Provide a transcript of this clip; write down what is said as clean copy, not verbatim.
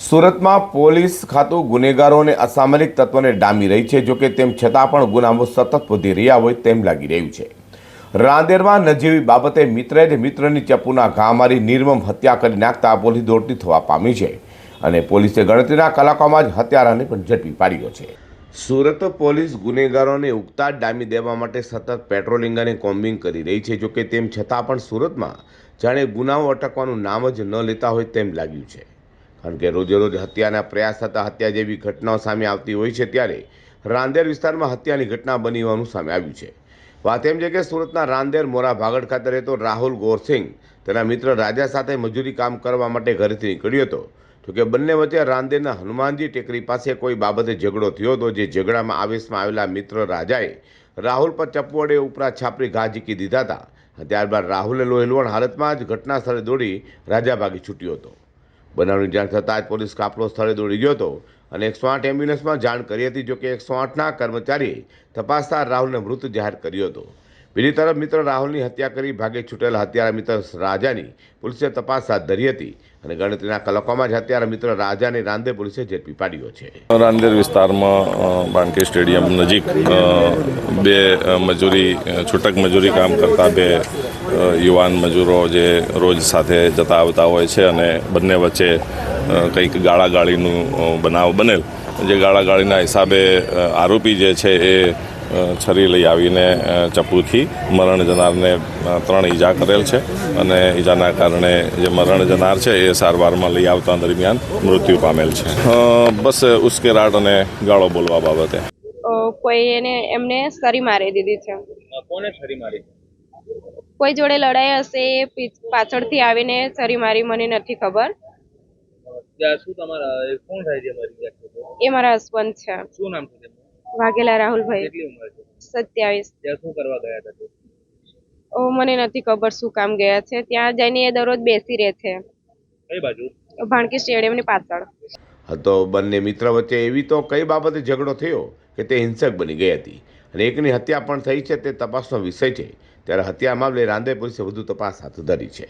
સુરતમાં પોલીસ ખાતું ગુનેગારોને અસામરિક તત્વોને ડામી રહી છે। જોકે તેમ છતાં પણ ગુનાઓ સતત વધી રહ્યા હોય તેમ લાગી રહ્યું છે। રાંદેરમાં નજીવી બાબતે મિત્રએ જ મિત્રની ચપ્પુના ઘા મારી નિર્મમ હત્યા કરી નાખતા પોલીસ દોડતી થવા પામી છે અને પોલીસે ગણતરીના કલાકોમાં જ હત્યારાને પણ ઝડપી પાડ્યો છે। સુરત પોલીસ ગુનેગારોને ઉગતા ડામી દેવા માટે સતત પેટ્રોલિંગ અને કોમ્બિંગ કરી રહી છે। જોકે તેમ છતાં પણ સુરતમાં જાણે ગુનાઓ અટકવાનું નામ જ ન લેતા હોય તેમ લાગ્યું છે। કારણ કે રોજે રોજ હત્યાના પ્રયાસ થતા હત્યા જેવી ઘટનાઓ સામે આવતી હોય છે, ત્યારે રાંદેર વિસ્તારમાં હત્યાની ઘટના બની હોવાનું સામે આવ્યું છે। વાત એમ છે કે સુરતના રાંદેર મોરા ભાગડ ખાતે રહેતો રાહુલ ગોરસિંગ તેના મિત્ર રાજા સાથે મજૂરી કામ કરવા માટે ઘરેથી નીકળ્યો હતો। જોકે બંને વચ્ચે રાંદેરના હનુમાનજી ટેકરી પાસે કોઈ બાબતે ઝઘડો થયો હતો, જે ઝઘડામાં આવેશમાં આવેલા મિત્ર રાજાએ રાહુલ પર ચપ્પુ વડે ઉપરા છાપરી ઘા ઝીકી દીધા હતા। ત્યારબાદ રાહુલે લોહીલુહાણ હાલતમાં જ ઘટના સ્થળે દોડી રાજા ભાગી છૂટ્યો હતો। બનાવની જાણ થતાં જ પોલીસ કાફલો સ્થળે દોડી ગયો હતો અને 108 એમ્બ્યુલન્સમાં જાણ કરી હતી। જોકે 108ના કર્મચારીએ તપાસતા રાહુલને મૃત જાહેર કર્યો હતો। બીજી તરફ મિત્ર રાહુલની હત્યા કરી ભાગે છૂટેલા હત્યારા મિત્ર રાજાની પોલીસે તપાસ હાથ ધરી હતી અને ગણતરીના કલાકોમાં જ હત્યારા મિત્ર રાજાને રાંદેર પોલીસે ઝડપી પાડ્યો છે। રાંદેર વિસ્તારમાં બાણકી સ્ટેડિયમ નજીક બે છૂટક મજૂરી કામ કરતા બે યુવાન મજૂરો જે રોજ સાથે જતા આવતા હોય છે અને બંને વચ્ચે કંઈક ગાળાગાળીનું બનાવ બનેલ, જે ગાળાગાળીના હિસાબે આરોપી જે છે એ છરી લઈ આવીને ચપ્પુથી મરણ જનારને 3 ઈજા કરેલ છે અને ઈજાના કારણે જે મરણ જનાર છે એ સારવારમાં લઈ આવતા દરમિયાન મૃત્યુ પામેલ છે। બસ ઉશ્કેરાટ અને ગાળો બોલવા બાબતે કોઈ એમને છરી મારી દીધી છે। કોને છરી મારી? કોઈ જોડે લડાઈ હશે, પાછળથી આવીને છરી મારી, મને નથી ખબર। શું તમારા કોણ થાય છે મારી ગયા? એ મારા હસબન્ડ છે। શું નામ છે તેમનું? વાઘેલા રાહુલભાઈ। કેટલી ઉંમર છે? 27। ત્યાં શું કરવા ગયા હતા તે? મને નથી ખબર શું કામ ગયા છે। ત્યાં જઈને એ દરરોજ બેસી રહે છે। કઈ બાજુ? ભાણકી સ્ટેડિયમની પાછળ। તો બંને મિત્ર વચ્ચે એવી તો કઈ બાબતે ઝઘડો થયો કે તે હિંસક બની ગઈ હતી અને એકની હત્યા પણ થઈ છે, તે તપાસનો વિષય છે। ત્યારે હત્યા મામલે રાંદેર પોલીસે વધુ તપાસ હાથ ધરી છે।